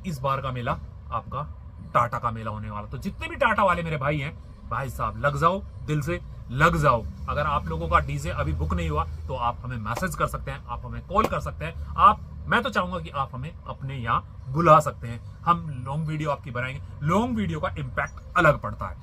इस बार का मेला आपका टाटा का मेला होने वाला। तो जितने भी टाटा वाले मेरे भाई हैं, भाई साहब लग जाओ, दिल से लग जाओ। अगर आप लोगों का डीजे अभी बुक नहीं हुआ तो आप हमें मैसेज कर सकते हैं, आप हमें कॉल कर सकते हैं, मैं तो चाहूंगा कि आप हमें अपने यहाँ बुला सकते हैं। हम लॉन्ग वीडियो आपकी बनाएंगे। लॉन्ग वीडियो का इम्पैक्ट अलग पड़ता है,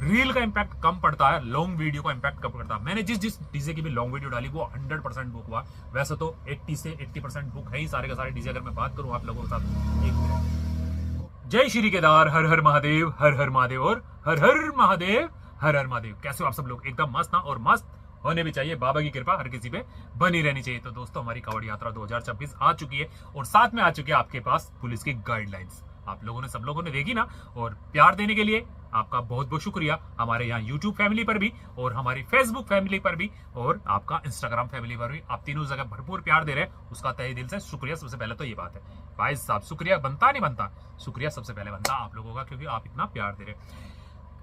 रील का इम्पैक्ट कम पड़ता है, लॉन्ग वीडियो का इम्पैक्ट कम पड़ता है। मैंने जिस डीजे की भी लॉन्ग वीडियो डाली वो 100% बुक हुआ। वैसे तो 80 से 80% बुक है ही सारे के सारे डीजे। अगर मैं बात करूं आप लोगों के साथ, एक मिनट। जय श्री केदार, हर हर महादेव, हर हर महादेव और हर हर महादेव, हर हर महादेव। कैसे हो आप सब लोग? एकदम मस्त ना, और मस्त होने भी चाहिए। बाबा की कृपा हर किसी पे बनी रहनी चाहिए। तो दोस्तों, हमारी कांवड़ यात्रा 2026 आ चुकी है और साथ में आ चुकी है आपके पास पुलिस की गाइडलाइंस। आप लोगों ने, सब लोगों ने देखी ना, और प्यार देने के लिए आपका बहुत बहुत शुक्रिया। हमारे यहाँ यूट्यूब फैमिली पर भी और हमारी फेसबुक फैमिली पर भी और आपका इंस्टाग्राम फैमिली पर भी आप तीनों जगह भरपूर प्यार दे रहे हैं, उसका तहे दिल से शुक्रिया। सबसे पहले तो ये बात है भाई साहब, शुक्रिया बनता नहीं बनता, शुक्रिया सबसे पहले बनता आप लोगों का, क्योंकि आप इतना प्यार दे रहे हैं।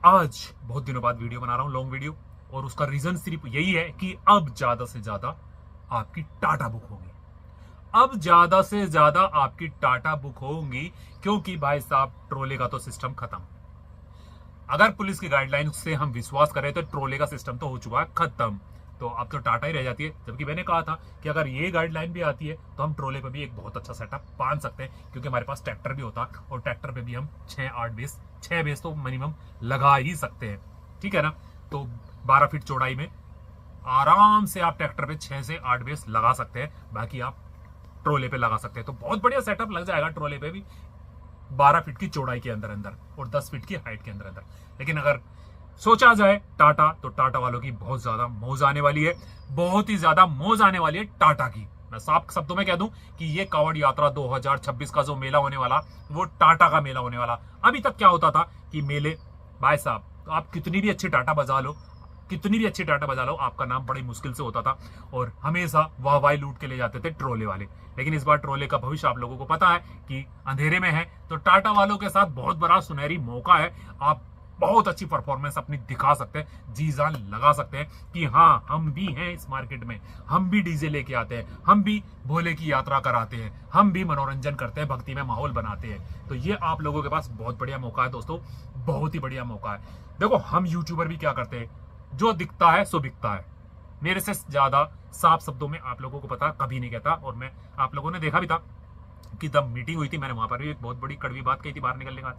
आज बहुत दिनों बाद वीडियो बना रहा हूँ, लॉन्ग वीडियो, और उसका रीजन सिर्फ यही है कि अब ज्यादा से ज्यादा आपकी टाटा बुक होगी। अब ज्यादा से ज्यादा आपकी टाटा बुक होंगी, क्योंकि भाई साहब ट्रोले का तो सिस्टम खत्म। अगर पुलिस की गाइडलाइन से हम विश्वास करें तो ट्रोले का सिस्टम तो हो चुका है खत्म। तो अब तो टाटा ही रह जाती है। जबकि मैंने कहा था कि अगर ये गाइडलाइन भी आती है तो हम ट्रोले पे भी एक बहुत अच्छा सेटअप बांध सकते हैं, क्योंकि हमारे पास ट्रैक्टर भी होता है और ट्रैक्टर पे भी हम 6 बेस तो मिनिमम लगा ही सकते हैं। ठीक है ना? तो 12 फीट चौड़ाई में आराम से आप ट्रैक्टर पे 6 से 8 बेस लगा सकते हैं, बाकी आप ट्रोले पे लगा सकते हैं। तो बहुत बढ़िया सेटअप लग जाएगा ट्रोले पे भी, 12 फीट की चौड़ाई के अंदर अंदर और 10 फीट की हाइट के अंदर अंदर। लेकिन अगर सोचा जाए टाटा, तो टाटा वालों की बहुत ज्यादा मौज आने वाली है, बहुत ही ज्यादा मौज आने वाली है टाटा की। मैं साफ शब्दों में कह दूं कि ये कांवड़ यात्रा 2026 का जो मेला होने वाला, वो टाटा का मेला होने वाला। अभी तक क्या होता था कि मेले, भाई साहब, तो आप कितनी भी अच्छी टाटा बजा लो, कितनी भी अच्छी टाटा बजा लो, आपका नाम बड़ी मुश्किल से होता था और हमेशा वाहवाही लूट के ले जाते थे ट्रोले वाले। लेकिन इस बार ट्रोले का भविष्य आप लोगों को पता है कि अंधेरे में है, तो टाटा वालों के साथ बहुत बड़ा सुनहरी मौका है। आप बहुत अच्छी परफॉर्मेंस अपनी दिखा सकते हैं, जी जान लगा सकते हैं कि हाँ, हम भी हैं इस मार्केट में, हम भी डीजे लेके आते हैं, हम भी भोले की यात्रा कराते हैं, हम भी मनोरंजन करते हैं, भक्ति में माहौल बनाते हैं। तो ये आप लोगों के पास बहुत बढ़िया मौका है दोस्तों, बहुत ही बढ़िया मौका है। देखो, हम यूट्यूबर भी क्या करते हैं, जो दिखता है सो बिकता है। मेरे से ज्यादा साफ शब्दों में आप लोगों को पता कभी नहीं कहता, और मैं, आप लोगों ने देखा भी था कि तब मीटिंग हुई थी, मैंने वहां पर भी एक बहुत बड़ी कड़वी बात कही थी बाहर निकलने का,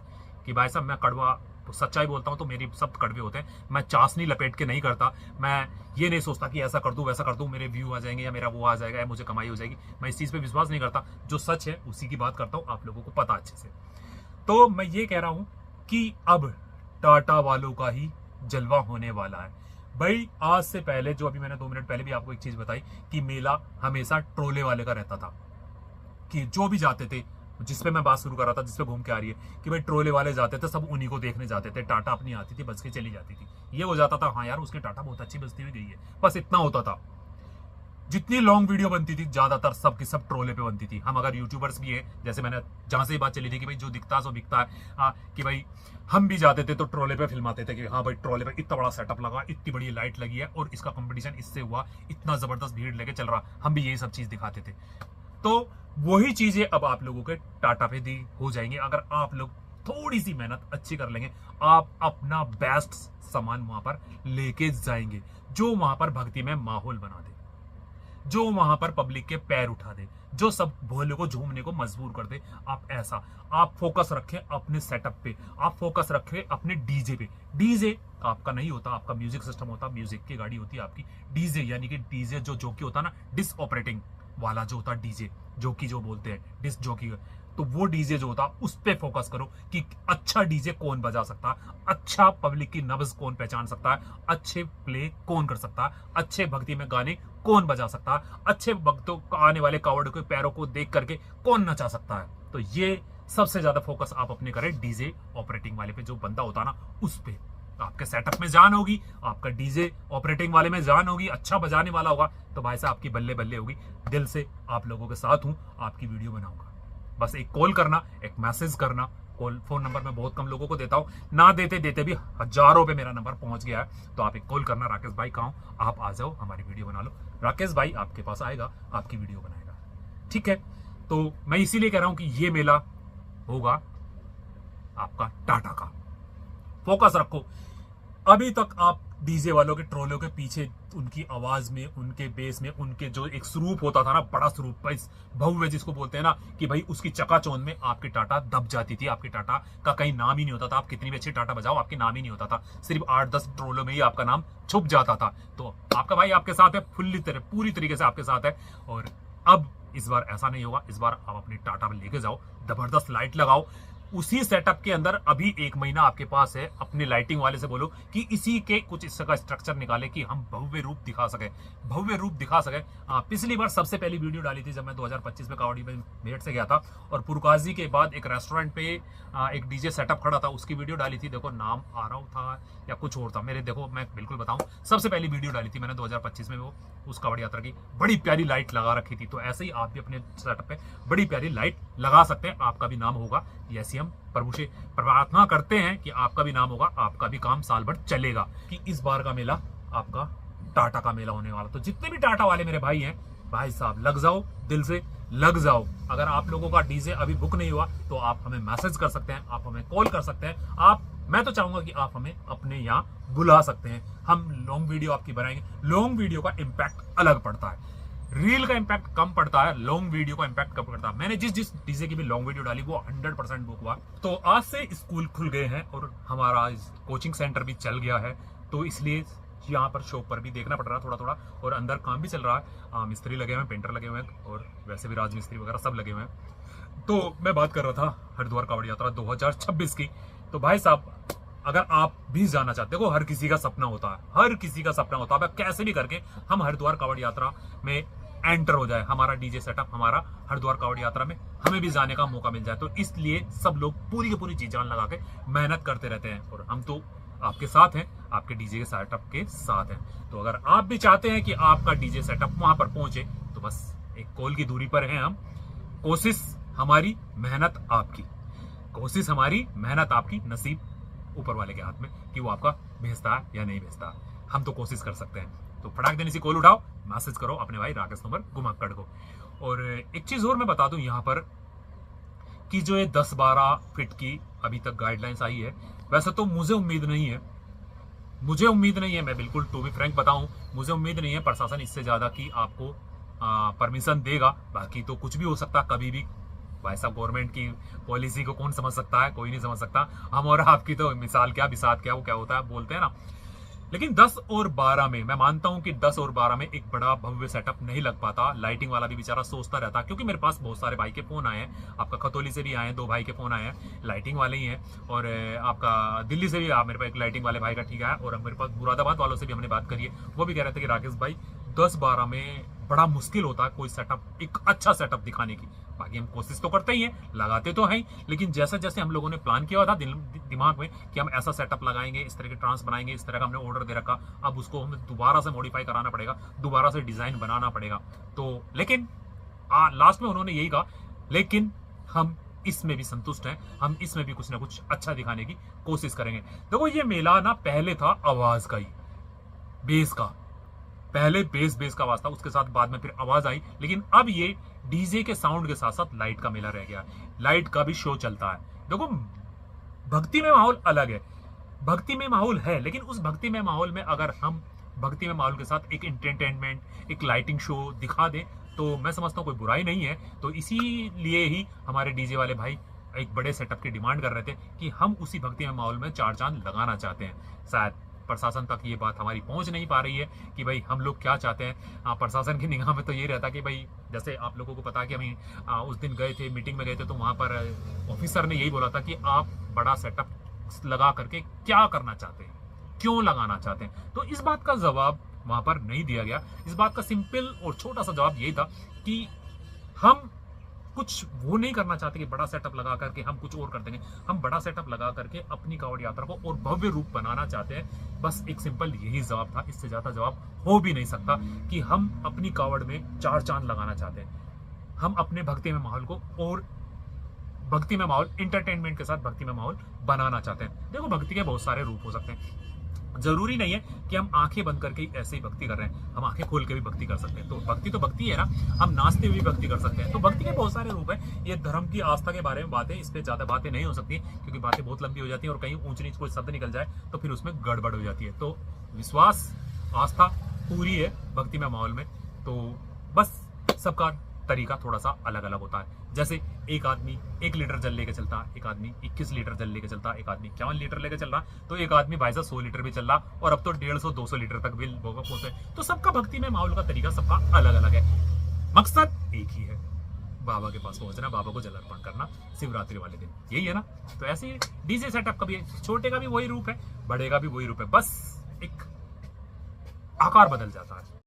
कि भाई साहब मैं कड़वा तो सच्चाई बोलता हूं, तो मेरी शब्द कड़वे होते हैं। मैं चाशनी लपेट के नहीं करता, मैं ये नहीं सोचता कि ऐसा कर दूं वैसा कर दूं, मेरे व्यू आ जाएंगे या मेरा वो आ जाएगा या मुझे कमाई हो जाएगी। मैं इस चीज पे विश्वास नहीं करता, जो सच है उसी की बात करता हूं, आप लोगों को पता अच्छे से। तो मैं ये कह रहा हूं कि अब टाटा वालों का ही जलवा होने वाला है भाई। आज से पहले, जो अभी मैंने 2 मिनट पहले भी आपको एक चीज बताई कि मेला हमेशा ट्रोले वाले का रहता था, कि जो भी जाते थे, जिसपे मैं बात शुरू कर रहा था, जिसपे घूम के आ रही है, कि भाई ट्रोले वाले जाते थे, सब उन्हीं को देखने जाते थे। टाटा अपनी आती थी, बच के चली जाती थी, ये हो जाता था, हाँ यार उसकी टाटा बहुत अच्छी बजती हुई गई है, बस इतना होता था। जितनी लॉन्ग वीडियो बनती थी ज्यादातर सब की सब ट्रोले पे बनती थी। हम अगर यूट्यूबर्स भी हैं, जैसे मैंने जहां से बात चली थी कि भाई जो दिखता है सो बिकता है, हाँ, कि भाई हम भी जाते थे तो ट्रोले पे फिल्माते थे कि हाँ भाई ट्रोले पे इतना बड़ा सेटअप लगा, इतनी बड़ी लाइट लगी है और इसका कंपटीशन इससे हुआ, इतना जबरदस्त भीड़ लेके चल रहा, हम भी यही सब चीज दिखाते थे। तो वही चीजें अब आप लोगों के टाटा पे दी हो जाएंगी, अगर आप लोग थोड़ी सी मेहनत अच्छी कर लेंगे। आप अपना बेस्ट सामान वहां पर लेके जाएंगे, जो वहां पर भक्ति में माहौल बना दे, जो वहां पर पब्लिक के पैर उठा दे, जो सब भोले को झूमने को मजबूर कर दे। आप ऐसा, आप फोकस रखें अपने सेटअप पे, आप फोकस रखें अपने डीजे पे। डीजे आपका नहीं होता, आपका म्यूजिक सिस्टम होता, म्यूजिक की गाड़ी होती है आपकी। डीजे यानी कि डीजे जो जॉकी होता है ना, डिस ऑपरेटिंग वाला जो होता है डीजे, जॉकी जो बोलते हैं, डिस जॉकी, तो वो डीजे जो होता उस पे फोकस करो कि अच्छा डीजे कौन बजा सकता है, अच्छा पब्लिक की नब्ज कौन पहचान सकता है, अच्छे प्ले कौन कर सकता है, अच्छे भक्ति में गाने कौन बजा सकता है, अच्छे भक्तों को आने वाले कावड़ के पैरों को देख करके कौन नचा सकता है। तो ये सबसे ज्यादा फोकस आप अपने करें डीजे ऑपरेटिंग वाले पे, जो बंदा होता है ना उस पे। आपके सेटअप में जान होगी, आपका डीजे ऑपरेटिंग वाले में जान होगी, अच्छा बजाने वाला होगा, तो भाई साहब आपकी बल्ले बल्ले होगी। दिल से आप लोगों के साथ हूं, आपकी वीडियो बनाऊंगा। बस एक कॉल करना, एक मैसेज करना। कॉल फोन नंबर मैं बहुत कम लोगों को देता हूं, ना देते देते भी हजारों पे मेरा नंबर पहुंच गया है। तो आप एक कॉल करना, राकेश भाई कहाँ हो, आप आ जाओ, हमारी वीडियो बना लो। राकेश भाई आपके पास आएगा, आपकी वीडियो बनाएगा। ठीक है? तो मैं इसीलिए कह रहा हूं कि ये मेला होगा आपका टाटा का। फोकस रखो। अभी तक आप डीजे वालों के ट्रोलों के पीछे उनकी आवाज में, उनके बेस में, उनके जो एक स्वरूप होता था ना, बड़ा स्वरूप, भव्य जिसको बोलते हैं ना, कि भाई उसकी चकाचौंध में आपकी टाटा दब जाती थी। आपकी टाटा का कहीं नाम ही नहीं होता था। आप कितनी भी अच्छी टाटा बजाओ, आपके नाम ही नहीं होता था। सिर्फ 8-10 ट्रोलों में ही आपका नाम छुप जाता था। तो आपका भाई आपके साथ है, पूरी तरीके से आपके साथ है। और अब इस बार ऐसा नहीं होगा। इस बार आप अपनी टाटा में लेके जाओ, जबरदस्त लाइट लगाओ। उसी सेटअप के अंदर अभी 1 महीना आपके पास है। अपने लाइटिंग वाले से बोलो कि इसी के कुछ इस का स्ट्रक्चर निकाले कि हम भव्य रूप दिखा सके, भव्य रूप दिखा सके। पिछली बार सबसे पहली वीडियो डाली थी जब मैं 2025 में कावड़ी में मेरठ से गया था, और पुरकाजी के बाद एक रेस्टोरेंट पे एक डीजे सेटअप खड़ा था, उसकी वीडियो डाली थी। देखो नाम आरव था या कुछ और था मेरे, देखो मैं बिल्कुल बताऊं, सबसे पहली वीडियो डाली थी मैंने 2025 में, वो उस कावड़ी यात्रा की। बड़ी प्यारी लाइट लगा रखी थी। तो ऐसे ही आप भी अपने सेटअप पे बड़ी प्यारी लाइट लगा सकते हैं। आपका भी नाम होगा। ऐसी हम प्रभु से प्रार्थना करते हैं कि आपका भी नाम होगा, आपका भी काम साल भर चलेगा। कि इस बार का मेला आपका टाटा का मेला होने वाला। तो जितने भी टाटा वाले मेरे भाई हैं, भाई साहब लग जाओ, दिल से लग जाओ। अगर आप लोगों का डीजे अभी बुक नहीं हुआ तो आप हमें मैसेज कर सकते हैं, आप हमें कॉल कर सकते हैं। मैं तो चाहूंगा कि आप हमें अपने यहाँ बुला सकते हैं। हम लॉन्ग वीडियो आपकी बनाएंगे। लॉन्ग वीडियो का इम्पैक्ट अलग पड़ता है, रील का इम्पैक्ट कम पड़ता है, लॉन्ग वीडियो का इम्पैक्ट कम पड़ता है। मैंने जिस डीजे की भी लॉन्ग वीडियो डाली वो 100% बुक हुआ। तो आज से स्कूल खुल गए हैं और हमारा कोचिंग सेंटर भी चल गया है, तो इसलिए यहाँ पर शॉप पर भी देखना पड़ रहा है थोड़ा थोड़ा, और अंदर काम भी चल रहा है। मिस्त्री लगे हुए हैं, पेंटर लगे हुए हैं, और वैसे भी राजमिस्त्री वगैरह सब लगे हुए हैं। तो मैं बात कर रहा था हरिद्वार कावड़ी यात्रा 2026 की। तो भाई साहब अगर आप भी जाना चाहते, देखो हर किसी का सपना होता है, हर किसी का सपना होता है कैसे भी करके हम हरिद्वार कावड़ यात्रा में एंटर हो जाए, हमारा डीजे सेटअप हमारा हरिद्वार कावड़ यात्रा में हमें भी जाने का मौका मिल जाए। तो इसलिए सब लोग पूरी की पूरी जी जान लगा के मेहनत करते रहते हैं, और हम तो आपके साथ हैं, आपके डीजे के सेटअप के साथ हैं। तो अगर आप भी चाहते हैं कि आपका डीजे सेटअप वहां पर पहुंचे, तो बस एक कॉल की दूरी पर हैं हम। कोशिश हमारी, मेहनत आपकी। कोशिश हमारी, मेहनत आपकी, नसीब ऊपर वाले के हाथ में कि वो आपका भेजता है या नहीं भेजता। हम तो कोशिश कर सकते हैं। तो फटाक देने से कॉल उठाओ, मैसेज करो अपने भाई राकेश नंबर घुमाकड़ को। और एक चीज और मैं बता दूं यहाँ पर कि जो ये 10-12 फीट की अभी तक गाइडलाइंस आई है, वैसे तो मुझे उम्मीद नहीं है, मैं बिल्कुल टू बी फ्रैंक बताऊं, मुझे उम्मीद नहीं है प्रशासन इससे ज्यादा कि आपको परमिशन देगा। बाकी तो कुछ भी हो सकता, कभी भी। भाई साहब गवर्नमेंट की पॉलिसी को कौन समझ सकता है, कोई नहीं समझ सकता। हम और आपकी तो मिसाल क्या, बिसात क्या, वो क्या होता है बोलते हैं ना। लेकिन 10 और 12 में मैं मानता हूं कि 10 और 12 में एक बड़ा भव्य सेटअप नहीं लग पाता। लाइटिंग वाला भी बेचारा सोचता रहता, क्योंकि मेरे पास बहुत सारे भाई के फोन आए हैं। आपका खतौली से भी आए हैं, 2 भाई के फोन आए हैं, लाइटिंग वाले ही हैं। और आपका दिल्ली से भी मेरे पास एक लाइटिंग वाले भाई का ठीक है। और मेरे पास मुरादाबाद वालों से भी हमने बात करी है, वो भी कह रहे थे कि राकेश भाई 10-12 में बड़ा मुश्किल होता है कोई सेटअप, एक अच्छा सेटअप दिखाने की। बाकी हम कोशिश तो करते ही हैं, लगाते तो हैं, लेकिन जैसे जैसे हम लोगों ने प्लान किया था दिमाग में कि हम ऐसा सेटअप लगाएंगे, इस तरह के ट्रांस बनाएंगे, इस तरह का हमने ऑर्डर दे रखा, अब उसको हमें दोबारा से मॉडिफाई कराना पड़ेगा, दोबारा से डिजाइन बनाना पड़ेगा। तो लेकिन लास्ट में उन्होंने यही कहा, लेकिन हम इसमें भी संतुष्ट हैं, हम इसमें भी कुछ ना कुछ अच्छा दिखाने की कोशिश करेंगे। देखो ये मेला ना पहले था आवाज का ही, बेस का, पहले बेस का आवाज था, उसके साथ बाद में फिर आवाज आई। लेकिन अब ये डीजे के साउंड के साथ साथ लाइट का मेला रह गया। लाइट का भी शो चलता है। देखो भक्ति में माहौल अलग है, भक्ति में माहौल है, लेकिन उस भक्ति में माहौल में अगर हम भक्ति में माहौल के साथ एक एंटरटेनमेंट, एक लाइटिंग शो दिखा दें, तो मैं समझता हूँ कोई बुराई नहीं है। तो इसीलिए ही हमारे डीजे वाले भाई एक बड़े सेटअप की डिमांड कर रहे थे कि हम उसी भक्ति में माहौल में 4 चांद लगाना चाहते हैं। शायद प्रशासन तक ये बात हमारी पहुंच नहीं पा रही है कि भाई हम लोग क्या चाहते हैं। प्रशासन की निगाह में तो ये रहता कि भाई, जैसे आप लोगों को पता है कि हम उस दिन गए थे, मीटिंग में गए थे, तो वहां पर ऑफिसर ने यही बोला था कि आप बड़ा सेटअप लगा करके क्या करना चाहते हैं, क्यों लगाना चाहते हैं। तो इस बात का जवाब वहां पर नहीं दिया गया। इस बात का सिंपल और छोटा सा जवाब यही था कि हम कुछ वो नहीं करना चाहते कि बड़ा सेटअप लगा करके हम कुछ और कर देंगे। हम बड़ा सेटअप लगा करके अपनी कावड़ यात्रा को और भव्य रूप बनाना चाहते हैं। बस एक सिंपल यही जवाब था, इससे ज्यादा जवाब हो भी नहीं सकता कि हम अपनी कावड़ में 4 चांद लगाना चाहते हैं। हम अपने भक्ति में माहौल को और भक्ति में माहौल, एंटरटेनमेंट के साथ भक्ति में माहौल बनाना चाहते हैं। देखो भक्ति के बहुत सारे रूप हो सकते हैं। जरूरी नहीं है कि हम आंखें बंद करके ही ऐसे ही भक्ति कर रहे हैं, हम आंखें खोल के भी भक्ति कर सकते हैं। तो भक्ति है ना, हम नाचते हुए भी भक्ति कर सकते हैं। तो भक्ति के बहुत सारे रूप है। ये धर्म की आस्था के बारे में बातें, इस पे ज्यादा बातें नहीं हो सकती क्योंकि बातें बहुत लंबी हो जाती है और कहीं ऊंच नीच कोई शब्द निकल जाए तो फिर उसमें गड़बड़ हो जाती है। तो विश्वास आस्था पूरी है भक्ति में माहौल में। तो बस सबका तरीका थोड़ा सा अलग अलग होता है। जैसे एक आदमी 1 लीटर जल लेके चलता, एक आदमी 21 लीटर जल लेके चलता, एक आदमी 51 लीटर लेके चल रहा, तो एक आदमी भाई साहब 100 लीटर भी चल रहा और अब तो 150-200 लीटर तक भी लोग पहुंचे। तो सबका भक्ति में माहौल का तरीका सबका अलग अलग है, मकसद एक ही है, बाबा के पास पहुंचना, बाबा को जल अर्पण करना शिवरात्रि वाले दिन, यही है ना। तो ऐसे ही डीजे सेटअप का भी छोटे का भी वही रूप है, बड़े का भी वही रूप है, बस एक आकार बदल जाता है।